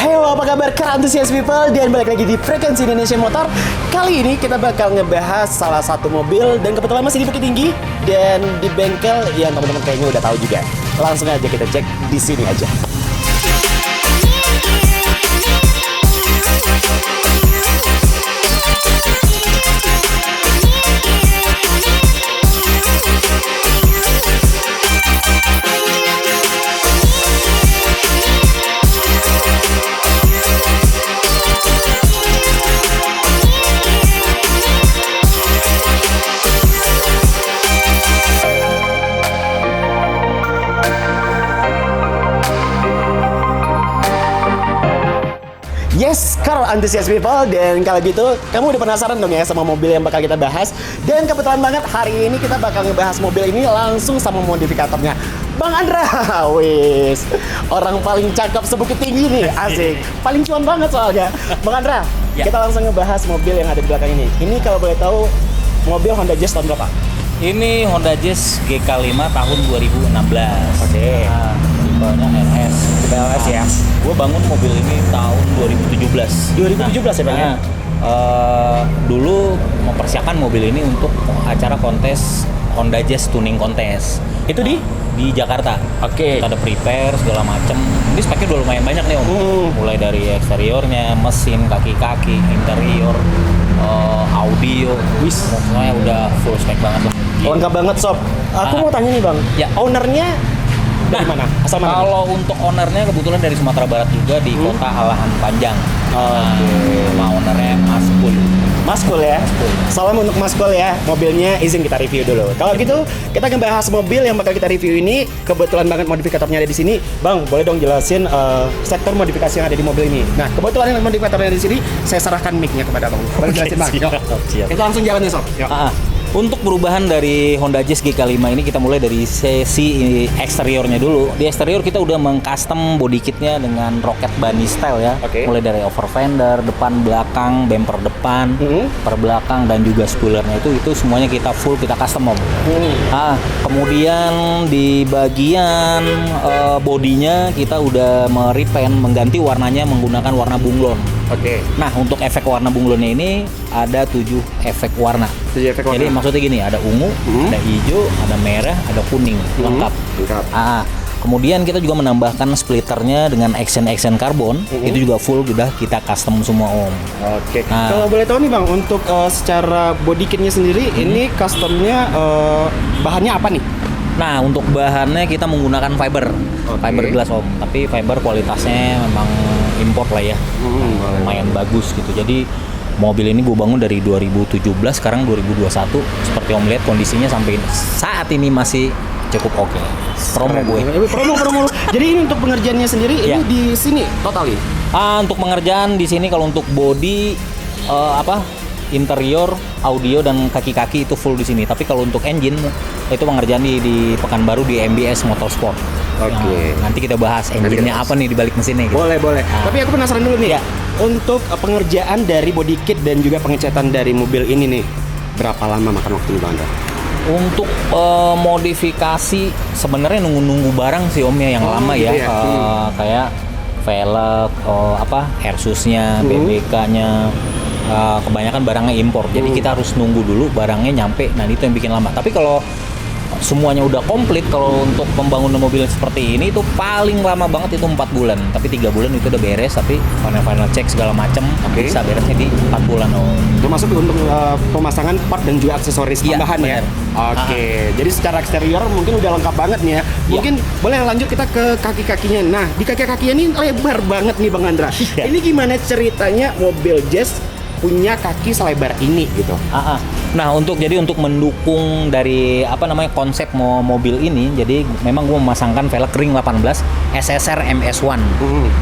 Halo, apa kabar antusias people? Dan balik lagi di Frekuensi Indonesia Motor. Kali ini kita bakal ngebahas salah satu mobil dan kebetulan masih di Bukit Tinggi dan di bengkel yang teman-teman kayaknya udah tahu juga. Langsung aja kita cek di sini aja. Yes, Car antusias people, dan kalau gitu kamu udah penasaran dong ya sama mobil yang bakal kita bahas. Dan kebetulan banget hari ini kita bakal ngebahas mobil ini langsung sama modifikatornya, Bang Andra. Wis, orang paling cakep sebukit tinggi nih, asik. Paling cuan banget soalnya. Bang Andra, kita langsung ngebahas mobil yang ada di belakang ini. Ini kalau boleh tahu mobil Honda Jazz tahun berapa? Ini Honda Jazz GK5 tahun 2016. Oke. Tipenya LS. Tipe LS ya. Gue bangun mobil ini tahun 2017. 2017 ya Bang ya? Dulu mempersiapkan mobil ini untuk acara kontes Honda Jazz Tuning Kontes. Itu di Jakarta. Oke. Kita ada prepare segala macem. Ini speknya udah lumayan banyak nih Om. Mulai dari eksteriornya, mesin, kaki-kaki, interior, audio. Wis, semuanya udah full spek banget loh. Lengkap banget sob. Aku mau tanya nih Bang, Ya. ownernya dari mana? Asal mana? Kalau untuk ownernya kebetulan dari Sumatera Barat juga di kota Alahan Panjang. Nama ownernya Mas Kul. Mas Kul ya? Kul. Salam untuk Mas Kul ya. Mobilnya izin kita review dulu. Kalau gitu kita akan bahas mobil yang bakal kita review ini. Kebetulan banget modifikatornya ada di sini. Bang, boleh dong jelasin sektor modifikasi yang ada di mobil ini. Nah, kebetulan yang modifikatornya ada di sini, saya serahkan mic-nya kepada Bang. Boleh jelasin Bang? Yuk. Siap. Kita langsung jalan nih sob. Yuk. Untuk perubahan dari Honda Jazz GK5 ini kita mulai dari sesi eksteriornya dulu. Di eksterior kita udah mengcustom body kitnya dengan rocket bunny style ya. Oke. Mulai dari over fender, depan belakang, bumper depan, per belakang dan juga spoilernya itu semuanya kita full kita custom Om. Kemudian di bagian bodinya kita udah merepaint mengganti warnanya menggunakan warna bunglon. Oke. Nah, untuk efek warna bunglonnya ini ada 7 efek warna. 7 efek warna. Jadi maksudnya gini, ada ungu, ada hijau, ada merah, ada kuning, lengkap. Lengkap. Kemudian kita juga menambahkan splitternya dengan accent karbon, itu juga full udah kita custom semua Om. Oke. Kalau boleh tahu nih Bang, untuk secara body kitnya sendiri, ini customnya bahannya apa nih? Nah, untuk bahannya kita menggunakan fiber glass Om, tapi fiber kualitasnya memang import lah ya, lumayan bagus gitu. Jadi mobil ini gue bangun dari 2017, sekarang 2021. Seperti Om lihat kondisinya sampai saat ini masih cukup oke. Promo gue. Promo. Jadi ini untuk pengerjaannya sendiri ini di sini total ya? Untuk pengerjaan di sini kalau untuk body interior, audio dan kaki-kaki itu full di sini. Tapi kalau untuk engine itu pengerjaan di Pekanbaru di MBS Motorsport. Oke. Nanti kita bahas engine-nya apa nih di balik mesinnya gitu. Boleh. Tapi aku penasaran dulu nih ya. Untuk pengerjaan dari body kit dan juga pengecatan dari mobil ini nih, berapa lama makan waktu Bang Andra? Untuk modifikasi sebenarnya nunggu barang sih Om ya yang lama gitu ya. Kayak velg, airsusnya, BBK-nya. Kebanyakan barangnya impor, jadi kita harus nunggu dulu barangnya nyampe. Nah itu yang bikin lama. Tapi kalau semuanya udah komplit, kalau untuk pembangunan mobil seperti ini itu paling lama banget itu 4 bulan. Tapi 3 bulan itu udah beres. Tapi final check segala macam bisa beresnya di 4 bulan Om. Termasuk untuk pemasangan part dan juga aksesoris tambahan ya. Oke. Jadi secara eksterior mungkin udah lengkap banget nih ya. Mungkin boleh lanjut kita ke kaki-kakinya. Nah di kaki-kakinya ini lebar banget nih Bang Andra. Ini gimana ceritanya mobil Jazz punya kaki selebar ini gitu? Nah untuk mendukung dari konsep mobil ini, jadi memang gue memasangkan velg ring 18 SSR MS1.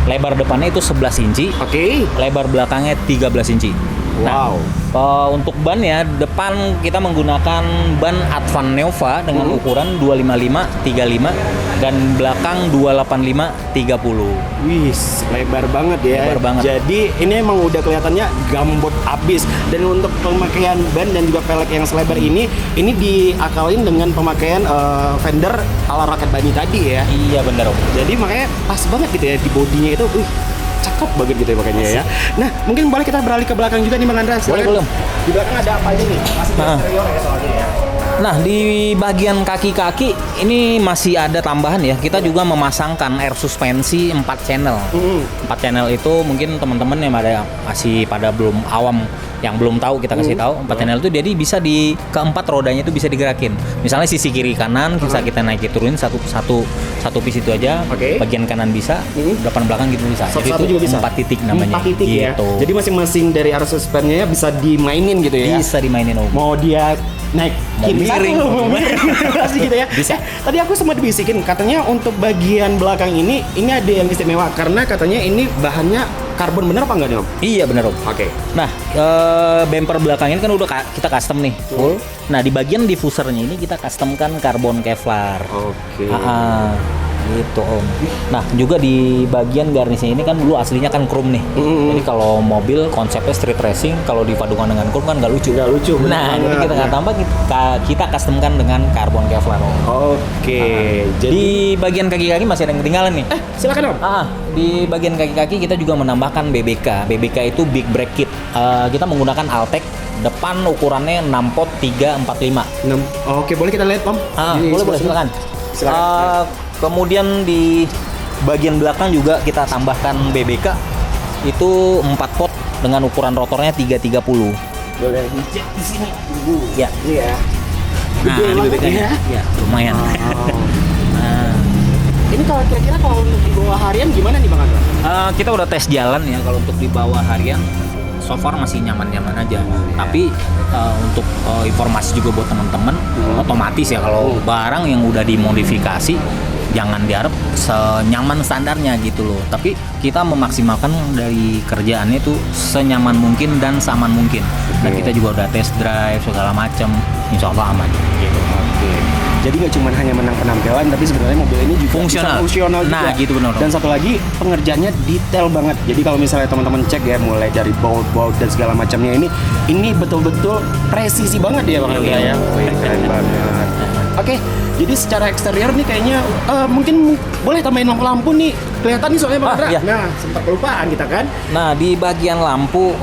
Lebar depannya itu 11 inci. Oke. Lebar belakangnya 13 inci. Wow. Untuk bannya depan kita menggunakan ban Advan Nova dengan ukuran 255/35 dan belakang 285/30. Wih, lebar banget ya. Lebar banget. Jadi ini emang udah kelihatannya gambot abis. Dan untuk pemakaian ban dan juga velg yang selebar ini diakalin dengan pemakaian fender ala rocket bunny tadi ya. Iya bener Om. Jadi makanya pas banget gitu ya di bodinya itu. cakep banget gitu ya makanya ya. Nah, mungkin boleh kita beralih ke belakang juga nih Bang Andra. Boleh, boleh. Di belakang ada apa aja nih? Masih di eksterior ya soalnya ya. Nah, di bagian kaki-kaki ini masih ada tambahan ya. Kita juga memasangkan air suspensi 4 channel. 4 channel itu mungkin teman-teman yang masih pada belum awam, yang belum tahu kita kasih tahu. 4 channel itu jadi bisa di keempat rodanya itu bisa digerakin. Misalnya sisi kiri kanan bisa kita naikin turunin satu piece itu aja. Oke. Bagian kanan bisa, depan belakang gitu bisa. Jadi Satu-satu itu juga bisa. 4 titik namanya. 4 titik ya. Gitu. Jadi masing-masing dari arus suspensinya bisa dimainin gitu ya. Bisa dimainin Om. Mau dia naik Mau kiri miring, satu, mau mau miring pasti gitu ya. Bisa. Tadi aku sempat bisikin katanya untuk bagian belakang ini ada yang istimewa karena katanya ini bahannya karbon, bener apa enggak nih Om? Iya benar Om. Oke. Nah, bumper belakang ini kan udah kita custom nih, full. Nah, di bagian diffusernya ini kita customkan karbon Kevlar. Oke. Gitu Om. Nah, juga di bagian garnisnya ini kan dulu aslinya kan chrome nih. Jadi kalau mobil konsepnya street racing, kalau dipadukan dengan chrome kan nggak lucu. Nggak lucu, bener Nah, banget. jadi kita nggak tambah, kita customkan dengan karbon Kevlar Om. Oke. Jadi Di bagian kaki-kaki masih ada yang ketinggalan nih. silakan Om. Di bagian kaki-kaki kita juga menambahkan BBK. BBK itu Big Brake Kit. Kita menggunakan Altec. Depan ukurannya 6 pot 345. Oke, boleh kita lihat Om? Ini Boleh silakan. Kemudian di bagian belakang juga kita tambahkan BBK. Itu 4 pot dengan ukuran rotornya 330. Boleh dicek di sini dulu. Ya. Iya. Nah, Gede ini banget BBK-nya. Ya, lumayan. Nah, Ini kalau kira-kira kalau untuk di bawah harian gimana nih Bang Andra? kita udah tes jalan ya, kalau untuk di bawah harian so far masih nyaman-nyaman aja. Tapi untuk informasi juga buat teman-teman, otomatis ya kalau barang yang udah dimodifikasi jangan diharap senyaman standarnya gitu loh. Tapi kita memaksimalkan dari kerjaannya itu senyaman mungkin dan seaman mungkin. Dan kita juga udah test drive segala macam, insya Allah aman gitu. Oke. Jadi nggak cuma hanya menang penampilan, tapi sebenarnya mobil ini juga Fungsional. bisa fungsional juga. Nah, gitu benar. Dan satu lagi pengerjaannya detail banget. Jadi kalau misalnya teman-teman cek ya, mulai dari baut dan segala macamnya ini betul-betul presisi banget ya Bang Andra ya. Wih, keren banget. Oke, jadi secara eksterior nih kayaknya mungkin boleh tambahin lampu-lampu nih. Kelihatan nih soalnya Bang Andra. Iya. Nah, sempat kelupaan kita kan. Nah, di bagian lampu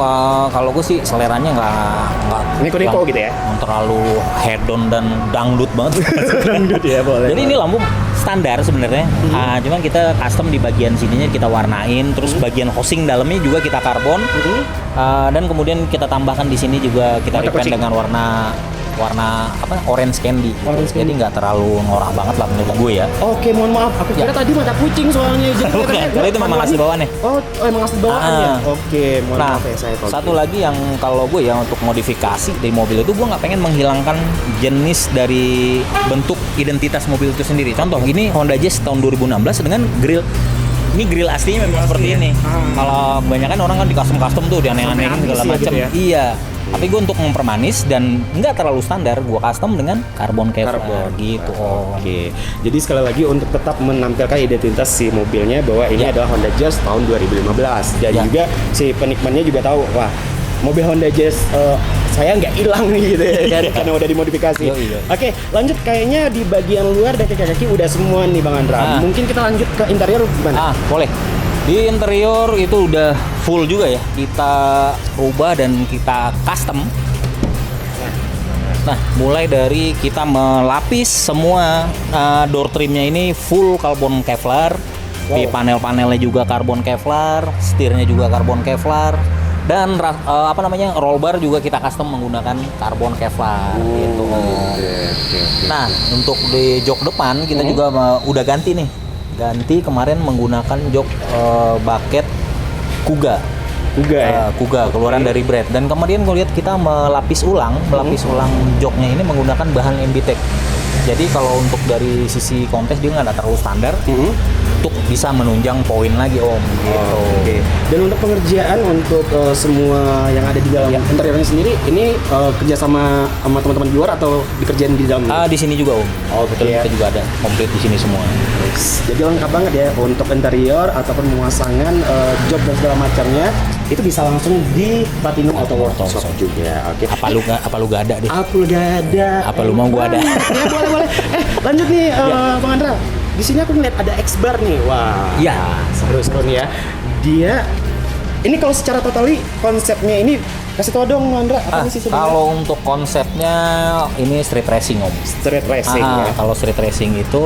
kalau gue sih seleranya nggak Neko-neko gitu ya. yang terlalu head on dan dangdut banget. Dangdut ya, boleh. Jadi ini lampu standar sebenarnya. Cuman kita custom di bagian sininya kita warnain, terus bagian housing dalamnya juga kita karbon. Dan kemudian kita tambahkan di sini juga kita Mata repaint kucing. dengan warna apa orange candy. Orange Jadi nggak terlalu norak banget lah menurut gue ya. Oke, mohon maaf. Aku kira tadi mata kucing soalnya. Jadi Bukan, kelihatannya karena itu memang asli bawaannya. Oh, emang asli bawaannya. Oke, mohon Nah, maaf ya saya tahu. satu lagi yang kalau gue ya untuk modifikasi dari mobil itu gue nggak pengen menghilangkan jenis dari bentuk identitas mobil itu sendiri. Contoh, ini Honda Jazz tahun 2016 dengan grill. Ini grill aslinya memang seperti ini. Kalau kebanyakan orang kan di custom tuh, di aneh-anehin Sampai segala habis ya macam. gitu ya? Iya. Tapi gue untuk mempermanis dan nggak terlalu standar, gue custom dengan karbon Kevlar gitu. Oke. Jadi sekali lagi untuk tetap menampilkan identitas si mobilnya bahwa ini Ya. adalah Honda Jazz tahun 2015. Dan Ya. juga si penikmatnya juga tahu, wah, mobil Honda Jazz saya nggak hilang nih gitu ya kan, karena udah dimodifikasi. Yoi. Oke, lanjut kayaknya di bagian luar dan kaki-kaki udah semua nih Bang Andra. Mungkin kita lanjut ke interior gimana? Boleh. Di interior itu udah full juga ya. Kita rubah dan kita custom. Nah, mulai dari kita melapis semua door trimnya ini full karbon Kevlar. Di panel-panelnya juga karbon Kevlar, setirnya juga karbon Kevlar. Dan roll bar juga kita custom menggunakan karbon Kevlar gitu. Nah, untuk di jok depan kita juga udah ganti nih. Ganti kemarin menggunakan jok bucket Kuga. Kuga keluaran dari Brad. Dan kemudian gue lihat kita melapis ulang joknya ini menggunakan bahan MBTEC. Jadi kalau untuk dari sisi kontes dia nggak terlalu standar. Untuk bisa menunjang poin lagi Om gitu. Oke. Dan untuk pengerjaan untuk semua yang ada di dalam interiornya sendiri, ini kerja sama teman-teman di luar atau dikerjain di dalam? Di sini juga Om. Betul, ya. kita juga ada komplit di sini semua. Jadi lengkap banget ya untuk interior ataupun pemasangan job dan segala macamnya itu bisa langsung di Platinum Auto Workshop juga. Oke. Apa lu gak ada deh? Aku gak ada. Apa lu mau gua ada? Ya boleh. Lanjut nih Bang Andra. di sini aku ngeliat ada X-Bar nih. Wah. Iya. Seru-seru nih ya. Dia ini kalau secara totally konsepnya ini kasih tau dong Andra apa sih sebenarnya? Kalau untuk konsepnya ini street racing Om. Street racing ya. Kalau street racing itu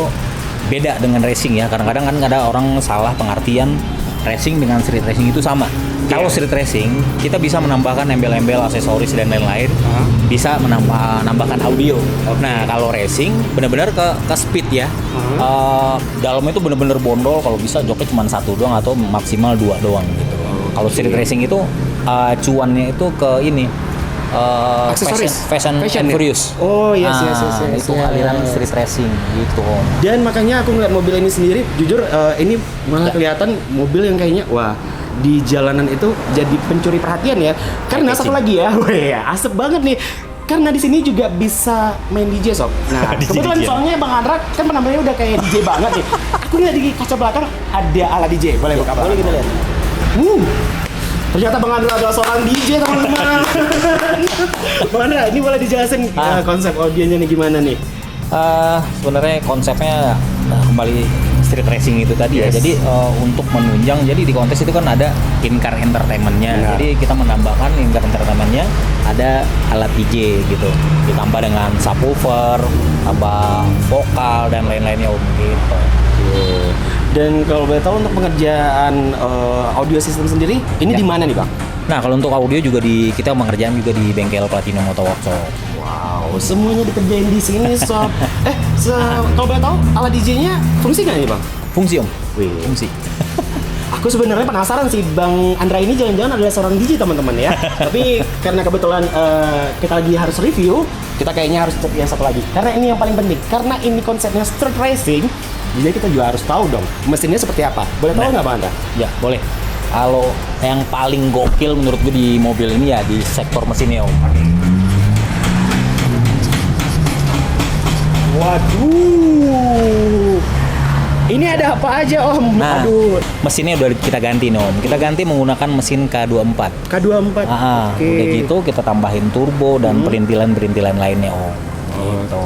beda dengan racing ya. Kadang-kadang kan ada orang salah pengertian racing dengan street racing itu sama. Kalau street racing kita bisa menambahkan embel-embel, aksesoris dan lain-lain. Bisa menambahkan audio. Nah, kalau racing benar-benar ke speed ya. Dalamnya itu benar-benar bondol, kalau bisa joknya cuma satu doang atau maksimal 2 doang gitu. Kalau street racing itu cuannya itu ke ini Aksesoris? Fashion and Furious. Oh yes. Itu aliran street racing gitu. Dan makanya aku ngeliat mobil ini sendiri, jujur ini malah kelihatan mobil yang kayaknya wah di jalanan itu jadi pencuri perhatian ya. Karena satu lagi ya, wah asep banget nih. Karena di sini juga bisa main DJ sob. Nah, kebetulan soalnya Bang Andra kan penampilannya udah kayak DJ banget nih. Aku lihat di kaca belakang ada ala DJ. Boleh buka? Boleh kita lihat. Ternyata Bang Andra adalah seorang DJ teman-teman. Bang Andra, ini boleh dijelasin konsep audionya nih gimana nih? Sebenarnya konsepnya kembali street racing itu tadi ya. Jadi untuk menunjang, jadi di kontes itu kan ada in-car entertainment-nya. Jadi kita menambahkan in-car entertainment-nya ada alat DJ gitu. Ditambah dengan subwoofer, tambah vokal dan lain-lainnya gitu. Dan kalau boleh tahu untuk pengerjaan audio system sendiri, ini di mana nih Bang? Nah, kalau untuk audio juga kita mengerjakan juga di bengkel Platinum Auto Workshop. Wow, semuanya dikerjain di sini sob. Kalau boleh tahu alat DJ-nya fungsi nggak nih Bang? Fungsi Om. Fungsi. Aku sebenarnya penasaran sih Bang Andra ini jangan-jangan adalah seorang DJ teman-teman ya. Tapi karena kebetulan kita lagi harus review, kita kayaknya harus cek yang satu lagi. Karena ini yang paling penting. Karena ini konsepnya street racing, jadi kita juga harus tahu dong mesinnya seperti apa. Boleh tahu nggak Bang Andra? Ya, boleh. Kalau yang paling gokil menurut gue di mobil ini ya di sektor mesinnya Om. Waduh. Ini ada apa aja Om? Nah, aduh. mesinnya udah kita ganti nih Om. Kita ganti menggunakan mesin K24. K24. Oke. Udah gitu kita tambahin turbo dan perintilan-perintilan lainnya Om. Gitu.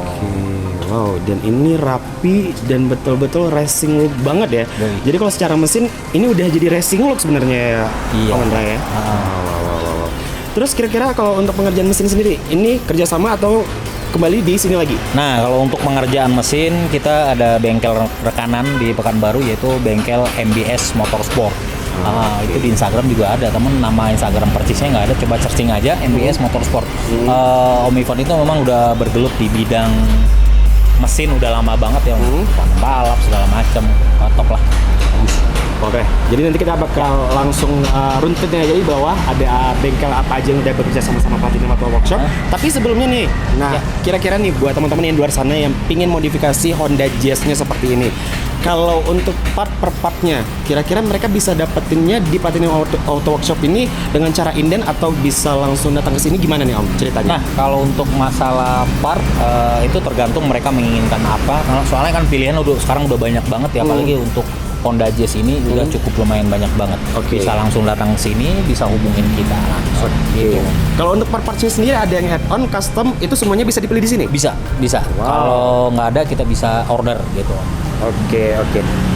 Wow, dan ini rapi dan betul-betul racing look banget ya. Jadi kalau secara mesin ini udah jadi racing look sebenarnya ya, Om Andra ya. Wow. Terus kira-kira kalau untuk pengerjaan mesin sendiri, ini kerjasama atau kembali di sini lagi? Nah, kalau untuk pengerjaan mesin kita ada bengkel rekanan di Pekanbaru yaitu bengkel MBS Motorsport. Itu di Instagram juga ada, temen nama Instagram persisnya nggak ada, coba searching aja MBS Motorsport. Om Ivan itu memang udah bergelut di bidang mesin udah lama banget ya, balap segala macam, top lah. Oke, jadi nanti kita bakal langsung runtutin aja di bawah ada bengkel apa aja yang udah bekerja sama Platinum Auto Workshop. Tapi sebelumnya nih, kira-kira nih buat teman-teman yang di luar sana yang pingin modifikasi Honda Jazz-nya seperti ini, kalau untuk part per partnya, kira-kira mereka bisa dapetinnya di Platinum Auto Workshop ini dengan cara inden atau bisa langsung datang ke sini, gimana nih Om ceritanya? Nah, kalau untuk masalah part itu tergantung mereka menginginkan apa. Soalnya kan pilihan sekarang udah banyak banget ya, apalagi untuk Honda Jazz ini udah cukup lumayan banyak banget. Bisa langsung datang ke sini, bisa hubungin kita langsung. Gitu. Kalau untuk part-partnya sendiri ada yang add-on, custom, itu semuanya bisa dipilih di sini? Bisa. Wow. Kalau nggak ada kita bisa order gitu. Oke.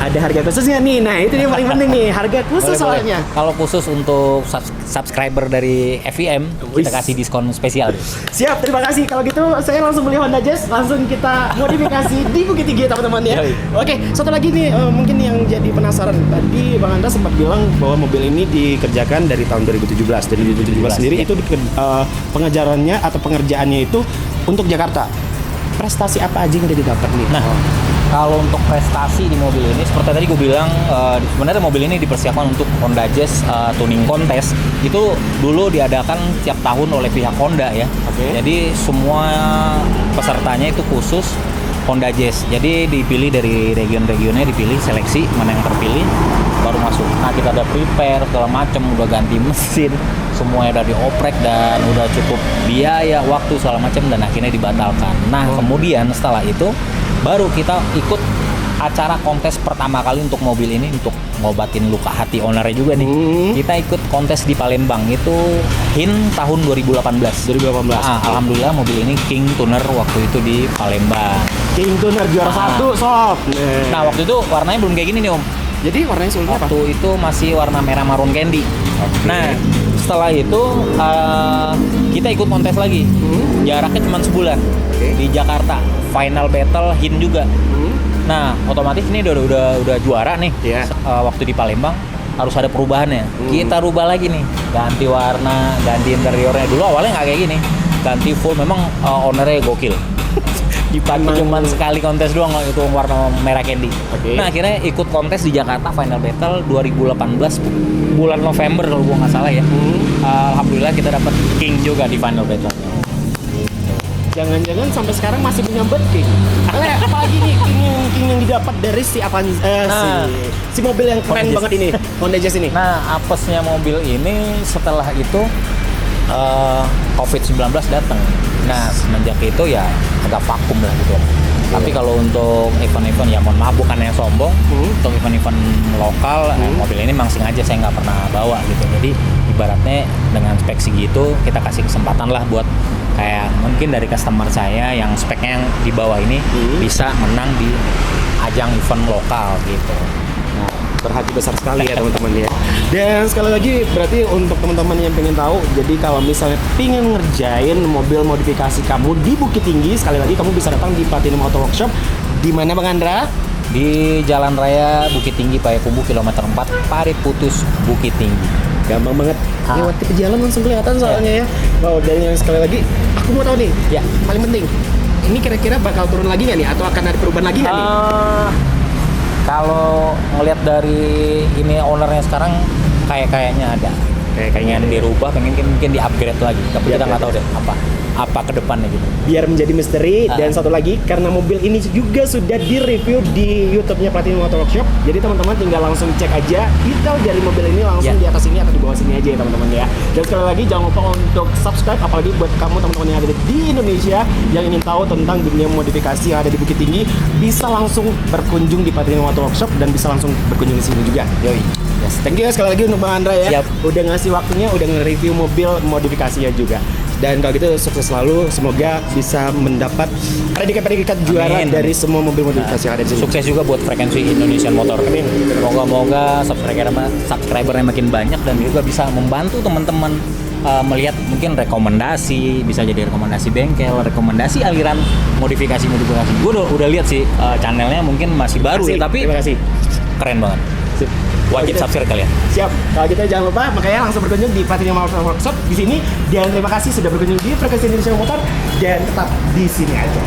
Ada harga khususnya nih. Nah, itu yang paling penting nih, harga khusus soalnya. Kalau khusus untuk subscriber dari FVM, kita kasih diskon spesial. Siap, terima kasih. Kalau gitu saya langsung beli Honda Jazz, langsung kita modifikasi di Bukit Tinggi teman-teman ya. Oke, satu lagi nih mungkin yang jadi penasaran. Tadi Bang Andra sempat bilang bahwa mobil ini dikerjakan dari tahun 2017. Dari 2017 sendiri itu pengejarannya atau pengerjaannya itu untuk Jakarta. Prestasi apa aja yang udah didapat nih? Nah, kalau untuk prestasi di mobil ini, seperti tadi gue bilang, sebenarnya mobil ini dipersiapkan untuk Honda Jazz tuning contest. Itu dulu diadakan tiap tahun oleh pihak Honda ya. Jadi semua pesertanya itu khusus Honda Jazz. Jadi dipilih dari region-regionnya, dipilih seleksi mana yang terpilih baru masuk. Nah, kita udah prepare segala macam, udah ganti mesin, semuanya udah dioprek dan udah cukup biaya, waktu segala macam, dan akhirnya dibatalkan. Nah, kemudian setelah itu baru kita ikut acara kontes pertama kali untuk mobil ini, untuk ngobatin luka hati ownernya juga nih. Kita ikut kontes di Palembang, itu HIN tahun 2018. Alhamdulillah mobil ini King Tuner waktu itu di Palembang. King Tuner juara satu sob. Nah, waktu itu warnanya belum kayak gini nih Om. Jadi warnanya sebelumnya apa? Waktu itu masih warna merah marun candy. Nah, setelah itu kita ikut kontes lagi. Jaraknya cuma sebulan. Di Jakarta. Final battle HIN juga. Nah, otomatis ini udah juara nih. Iya. Waktu di Palembang harus ada perubahannya. Kita rubah lagi nih. Ganti warna, ganti interiornya. Dulu awalnya nggak kayak gini. Ganti full, memang ownernya gokil. Dipakai cuman sekali kontes doang itu warna merah candy. Nah, akhirnya ikut kontes di Jakarta Final Battle 2018 bulan November kalau gua nggak salah ya. Alhamdulillah kita dapat King juga di Final Battle. Jangan-jangan sampai sekarang masih menyambat King. Apalagi nih King yang didapat dari si si mobil yang keren banget ini, Honda Jazz ini. Nah, apesnya mobil ini setelah itu COVID-19 datang. Nah, semenjak itu ya agak vakum lah gitu. Tapi kalau untuk event-event ya mohon maaf bukannya sombong, untuk event-event lokal mobil ini memang sengaja saya nggak pernah bawa gitu. Jadi ibaratnya dengan spek segitu kita kasih kesempatan lah buat kayak mungkin dari customer saya yang speknya yang di bawah ini bisa menang di ajang event lokal gitu. Berhati besar sekali ya teman-teman ya. Dan sekali lagi berarti untuk teman-teman yang pengen tahu, jadi kalau misalnya pengen ngerjain mobil modifikasi kamu di Bukit Tinggi, sekali lagi kamu bisa datang di Platinum Auto Workshop. Di mana Bang Andra? Di Jalan Raya Bukit Tinggi Payakumbuh kilometer 4 Parit Putus Bukit Tinggi. Gampang banget. Lewat ke jalan langsung kelihatan soalnya ya. Wow, dan yang sekali lagi aku mau tahu nih. Ya, paling penting. Ini kira-kira bakal turun lagi nggak nih atau akan ada perubahan lagi nggak nih? Kalau ngelihat dari ini ownernya sekarang kayaknya ada. Pengen dirubah, pengen mungkin di-upgrade lagi. Tapi kita nggak tahu deh apa ke depannya gitu. Biar menjadi misteri. Dan satu lagi, karena mobil ini juga sudah di-review di YouTube-nya Platinum Auto Workshop. Jadi teman-teman tinggal langsung cek aja detail dari mobil ini langsung di atas ini atau di bawah sini aja ya teman-teman ya. Dan sekali lagi jangan lupa untuk subscribe, apalagi buat kamu teman-teman yang ada di Indonesia yang ingin tahu tentang dunia modifikasi yang ada di Bukit Tinggi, bisa langsung berkunjung di Platinum Auto Workshop dan bisa langsung berkunjung di sini juga. Yoi. Yes, thank you sekali lagi untuk Bang Andra ya. Siap. Udah ngasih waktunya, udah nge-review mobil modifikasinya juga. Dan kalau gitu sukses selalu, semoga bisa mendapat predikat juara dari semua mobil modifikasi yang ada di sini. Sukses juga buat frekuensi Indonesian Motor. Amin. Moga-moga subscribernya makin banyak dan juga bisa membantu teman-teman melihat mungkin rekomendasi, bisa jadi rekomendasi bengkel, rekomendasi aliran modifikasi. Gue udah lihat sih channelnya mungkin masih baru ya, tapi keren banget. Wajib subscribe kalian. Siap. Kalau gitu jangan lupa makanya langsung berkunjung di Platinum Auto Workshop di sini. Dan terima kasih sudah berkunjung di Frekuensi Indonesia Motor dan tetap di sini aja.